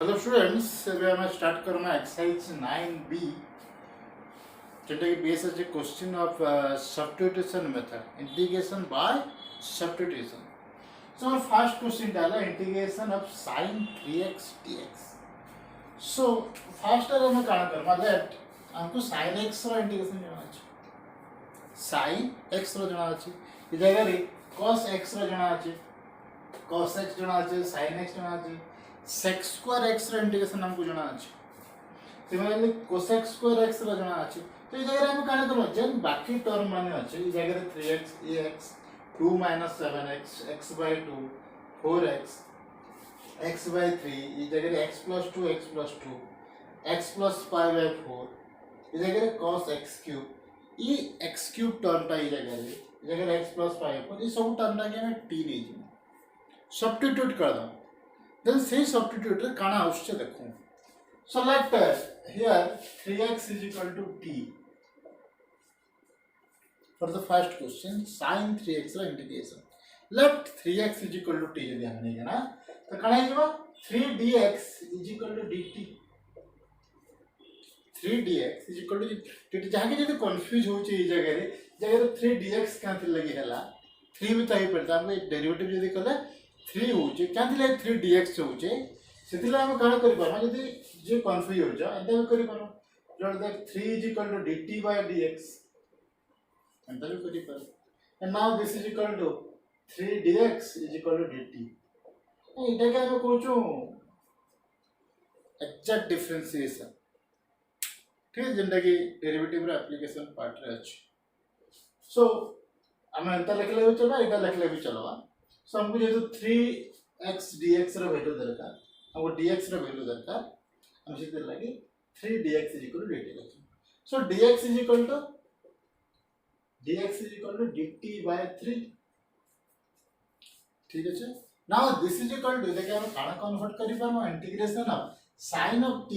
Hello students, ଏବେ ଆମେ start କରିବା ଏକ୍ସରସାଇଜ 9B যেটা কি বেস আছে question of substitution method integration by substitution. So আমার ফার্স্ট কোশ্চেনটা হলো integration of sin 3x dx। So first আর আমি কাଣା করবা লেট हमको sin x ର ইন্টিগ্রেশন জানা আছে, sin x ର জানা আছে, এই জায়গায় cos x ର জানা আছে, cos x জানা আছে, sin x জানা আছে, sec square x ର इंटीग्रेशन हमको जाना अछि। सिमिलरली cosec square x ର जाना अछि। तो ई जगह हम काने करब जेन बाकी टर्म माने अछि, ई जगह 3x ax 2 7x x by 2 4x x by 3, ई जगह x plus 2 x plus 2 x plus 5 by 4, ई जगह cos x cube, ई x cube टर्म ता ई जगह x plus 5 पर ई सब टर्म ता के हम t नै जी सब्स्टिट्यूट कर दो। Then say substitute काना आवश्य देखो। So let here 3x is equal to t for the first question sin 3x रा integration। Let 3x is equal to t यदि हमने ना तो काना है 3dx is equal to dt। 3dx is equal to dt जहाँ के यदि confuse हो ची जगह 3dx क्या थी लगी है 3 भी ताई पड़ता है हमने डेरिवेटिव यदि कले 3 होचे क्या थिले 3dx होचे सेतिला हम काना करि पारमा यदि जे कन्फ्यूज हो जा एंता भी करि पारमा जॉट that 3 is equal to dt by dx एंता भी करि पारमा and now this is equal to 3dx is equal to dt। एटा के हम कहूचो एग्जैक्ट डिफरेंशिएशन, ठीक जेंटा की डेरिवेटिव रा एप्लीकेशन पार्ट रे अछि। सो हम एंता लिखले भी चलबा एटा लिखले भी चलबा। सो हमको जेहेतु 3x dx ର वैल्यू दरकार, हमको dx ର वैल्यू दरकार, हम सीधे लगे 3dx is equal to dt लिखें। सो dx is equal to dt by 3, ठीक है। Now this is equal to देखिए हम काना कन्वर्ट करि पारम integration of sin of t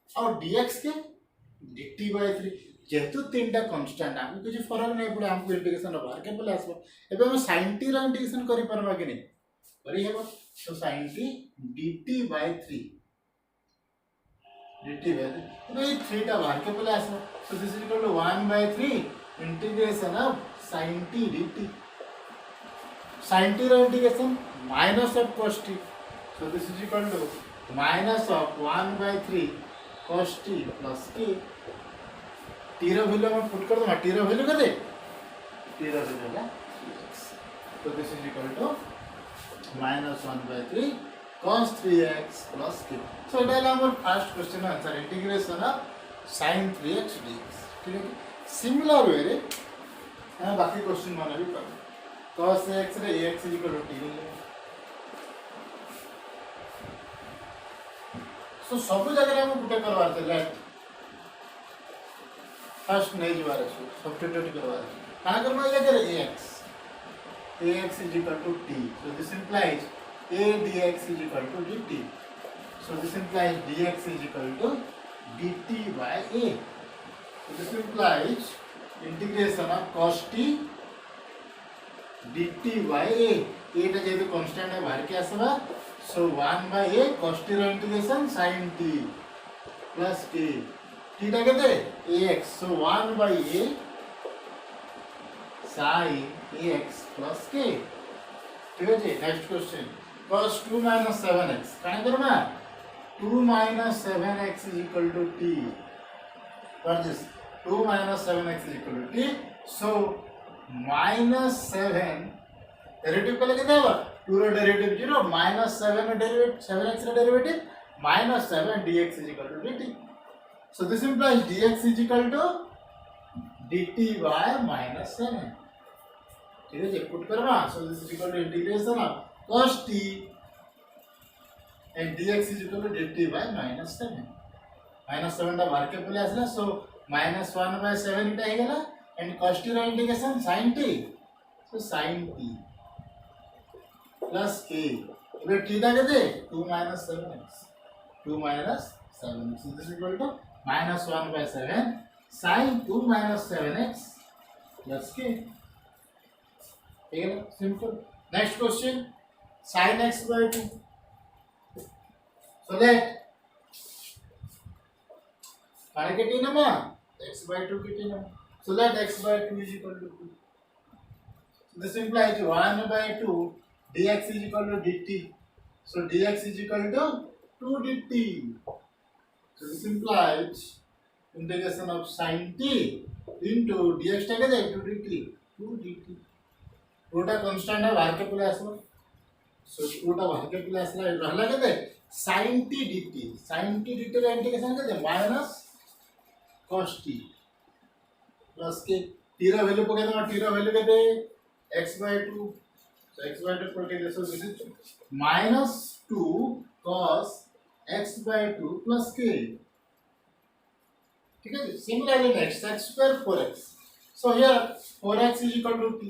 और dx के dt by 3 जेहेतु तीनटा कांस्टेंट हमको कुछ फरक नहीं पड़े, हमको इंटीग्रेशन बाहर के पले आसबो। एबे हम sin t रा इंटीग्रेशन करि परबा कि नहीं करि हेबो। तो sin t dt by 3 dt by 3 तो ये 3 टा बाहर के पले आसबो। So this is equal to 1 by 3 integration of sin t dt। sin t रा integration minus of cos t, so this is equal to minus of 1 by 3 cos t plus k। t रो value हम put कर दो, t रो value कर दे, t रो value है 3x। तो this is equal to -1 by 3 cos 3x plus k। So it is our first question answer integration of sin 3x dx, ठीक है। सिमिलर वे रे हम बाकी क्वेश्चन माने भी कर cos x रे ax is equal to t ले। सो सब जगह हम गुटे करवार थे लेट फर्स्ट नहीं जवार है सब्स्टिट्यूट करवा कहां करना है जगह ax is equal to t। so this implies a dx is equal to dt। so this implies dx is equal to dt by a। so this implies integration of cos t dt by a। a टा जेतु constant है बाहर के आसबा। so 1 by a cos t रो integration sin t plus k theta कहते ax। so 1 by a sin ax plus k, ठीक है जी। Next question cos 2 7x काहे करना 2 7x is equal to t for this 2 7x is equal to t। so -7 derivative को लेके देबा 2 रो derivative 0 -7 रो डेरिवेटिव 7x रो derivative -7 dx is equal to dt। so this implies dx is equal to dt by -7, ठीक है जी। Put करवा so this is equal to integration of cos t and dx is equal to dt by -7 टा बाहर के पले आसला। so -1 by 7 इटा हे गेला and cos t रो integration sin t, so sin t plus k इबे t टा के दे 2 7x 2 7x। so this is equal to -1 by 7 sin 2 7x plus k, ठीक है simple. Next question sin x by 2. So let काय के t nama x by 2 के t nama. So let x by 2 is equal to 2. So this implies 1 by 2 dx is equal to dt. So dx is equal to 2 dt. So this implies integration of sin t into dx टा क्या 2 dt. 2 dt. टूटा constant है बाहर के पुले आसलो. So टूटा बाहर के पुले आसला रहला क्या sin t dt. sin t dt का इंटीग्रेशन क्या माइनस cos t प्लस के t रा वैल्यू पके तो t रा वैल्यू क्या x by 2. So x by 2 पके जैसे this is minus 2 cos x by 2 plus k. ठीक है. Similarly next x square 4x. So here 4x is equal to t.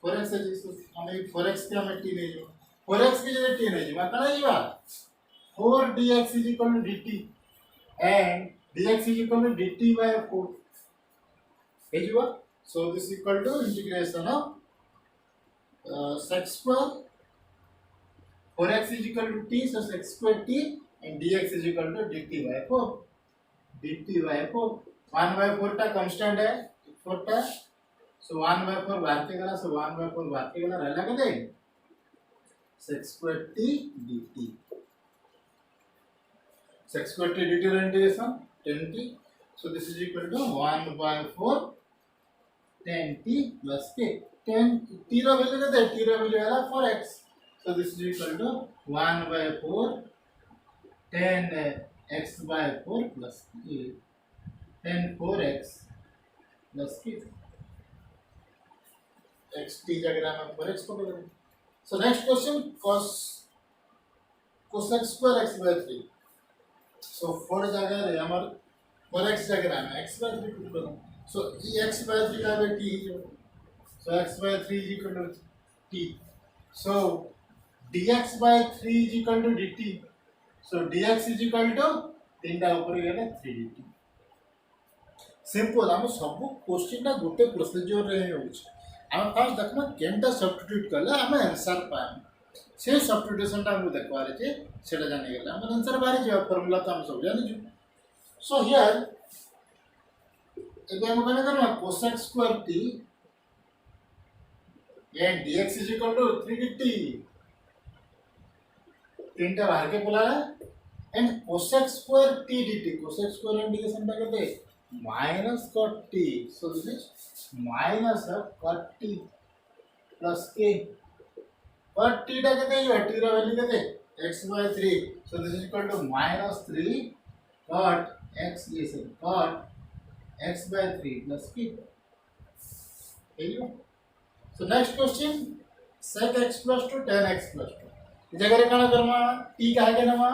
4x है जिसको हमें 4x के हमें t नहीं जो 4x की जगह t नहीं जो मतलब ये बात 4 dx is equal to dt and dx is equal to dt by 4 है जो so this is equal to integration of sec square 4x is equal to t so sec square t and dx is equal to dt by 4 dt by 4 1 by 4 टा constant है 4 टा so 1 by 4 बाहर के गला so 1 by 4 बाहर के गला रहला के दे sec square t dt sec square t dt integration 10t so this is equal to 1 by 4 10t plus k 10 t रा वैल्यू क्या t रा वैल्यू आला 4x so this is equal to 1 by 4 10 x by 4 plus k 10 4x plus k x t जगह में 4x को बदल. So next question cosec square x by 3. So 4 जगह रे हमार 4x जगह में x by 3 पुट करो. So ये x by 3 का वैल्यू t है. So x by 3 is equal to t. So dx by 3 is equal to dt. So dx is equal to 3 टा ऊपर गया 3 dt. सिंपल हम सब क्वेश्चन ना गोटे प्रोसीजर रे होछ. हम फास्ट देखमा केनटा सब्स्टिट्यूट करले हम आंसर पाए से सब्स्टिट्यूशन टा हम देखवा रे जे सेटा जानि गेला हम आंसर बारे जे फार्मूला तो हम सब जानि छु. सो हियर एबे हम कने करना cosec square t and dx is equal to 3 dt तीनटा बाहर के बोला and cosec square t dt cosec square integration टा करते minus cot t so this is minus of cot t plus k cot t टा कहते हैं t रा वैल्यू कहते हैं x by 3 so this is equal to minus 3 cot x is cot x by 3 plus k है. So next question sec x plus 2 tan x plus 2 इस जगह रे काना करमा t का है के नामा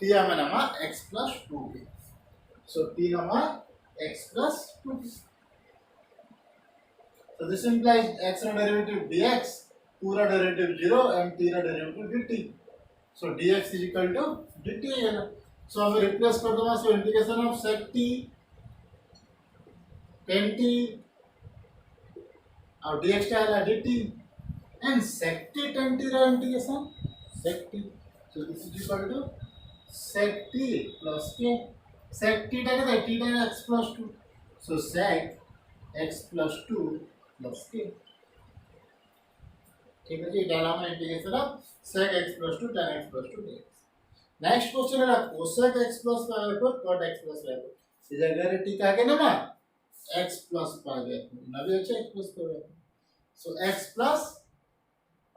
t हमें नामा x plus 2 के. So t nama x plus 2. So this implies x ra derivative dx, 2 ra derivative 0 and t ra derivative dt. So dx is equal to dt है ना. So हमें replace कर दूँगा so integration of sec t 10t और dx क्या है dt and sec t 10t ra integration sec t. So this is equal to sec t plus k. sec t टा क्या t टा x plus 2 so sec x plus 2 plus k. ठीक है जी डाला हमने integration of sec x plus 2 tan x plus 2 dx. Next question है cosec x plus pi by 4 cot x plus pi by 4 इस जगह रे t का के ना x plus pi by 4 ना भी अच्छा x plus pi by 4 so x plus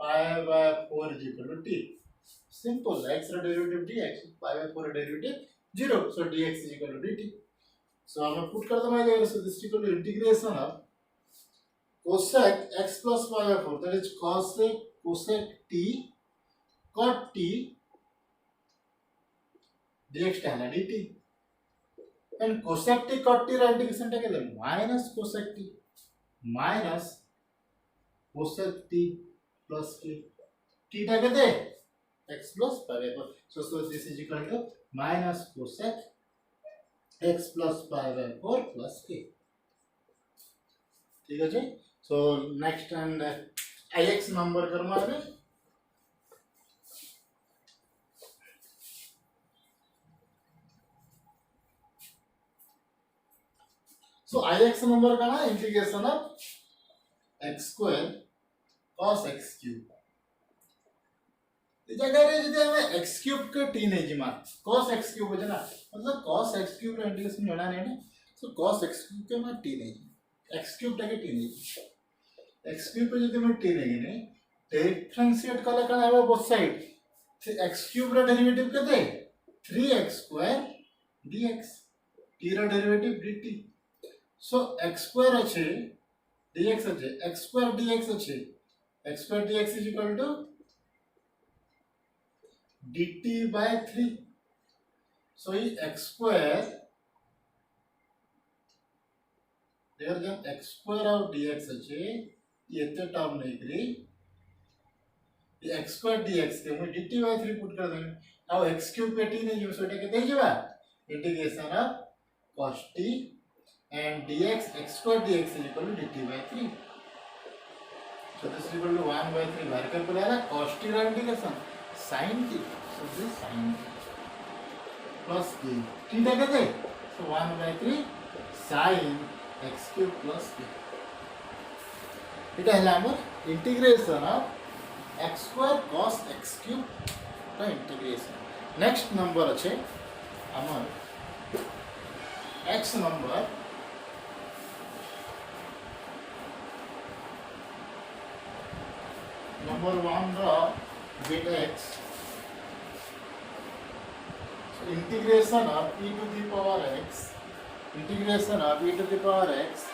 pi by 4 is equal to t. Simple x ra derivative dx pi by 4 derivative 0 so dx is equal to dt. So हम put कर दो मैं so this is equal to integration of cosec x plus pi by 4 that is cosec t cot t dx tan dt and cosec t cot t रा integration टा क्या minus cosec t minus cosec t plus k t टा क्या x plus pi by 4 so this is equal to minus cosec x plus pi by 4 plus k. ठीक है जी. So next and Ix number Karma आगे. So Ix number का ना integration of x square cos x cube. इस जगह रे जदि हमें x क्यूब के t नहीं जिमा cos x क्यूब हो ना मतलब cos x क्यूब रे इंटीग्रेशन जणा नहीं ना. So cos x क्यूब के में t नहीं x क्यूब टाके t नहीं x क्यूब पे जदि में t नहीं डिफरेंशिएट कले कण है बोथ साइड से x क्यूब रे डेरिवेटिव केते 3x स्क्वायर dx t रे derivative dt. So x square अच्छे dx अच्छे x square dx अच्छे x square dx is equal to dt by 3. So ये x square there जब x square और dx अच्छे ये इतने टर्म नहीं करी ये x square dx के मुझे dt by 3 पुट कर देंगे. अब x cube पे t नहीं जो सोटे के देंगे बा integration of cos t and dx x square dx is equal to dt by 3. So this is equal to 1 by 3 बाहर कर पड़ा है cos t का integration sin t. So this sin t plus t t क्या कहते हैं. So 1 by 3 sin x cube plus t. इटा है हमार integration of x square cos x cube का इंटीग्रेशन. नेक्स्ट नंबर अच्छे हमार x number number 1 raw bit x. So integration of e to the power x integration of e to the power x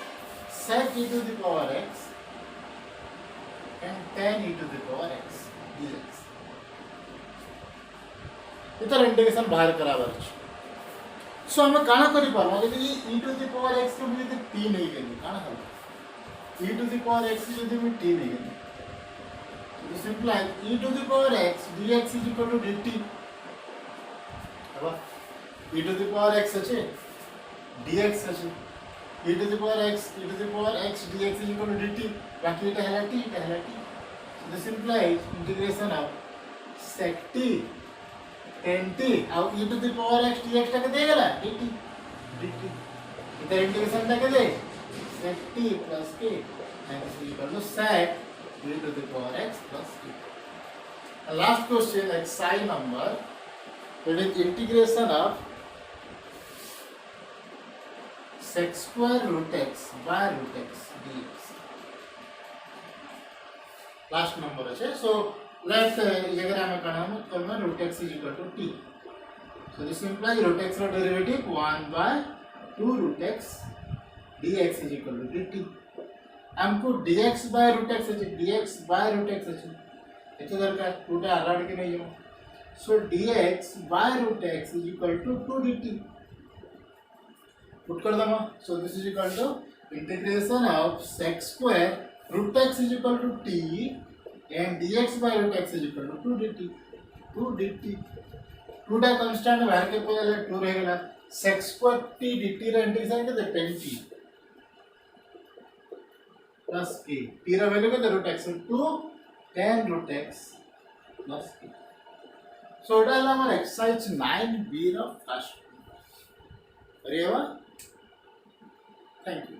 sec e to the power x and tan e to the power x dx. इतर integration बाहर करावर छ. सो हम काना करि पारबा यदि e to the power x के यदि t नहीं गेली काना हल e to the power x यदि में t नहीं गेली तो सिंपल है e to the power x dx is equal to dt. अब e to the power x আছে dx আছে e to the power x dx is equal to dt. बाकी এটা হলো t এটা হলো t. So this implies integration of sec t tan t और e to the power x dx টাকে দিয়ে গেল dt dt. इधर इंटीग्रेशन टाके दे sec t plus k and this is equal to sec e to the power x plus t. The last question like psi number it is integration of sec square root x by root x dx. Last number है. So let ये अगर हमें करना है तो हमें root x is equal to t. So this implies root x का derivative 1 by 2 root x dx is equal to dt. हमको dx by root x है dx by root x है इतना दरकार टूटा आराड के नहीं हो. So dx by root x is equal to 2 dt. Put कर दमा. So this is equal to integration of sec square root x is equal to t and dx by root x is equal to 2 dt. 2 dt. 2 टा constant बाहर के पहले 2 रहेगा. sec square t dt रा integration के 10t plus k. t रा value के root x 2 tan root x plus k. So it is our exercise 9b of first. Thank you.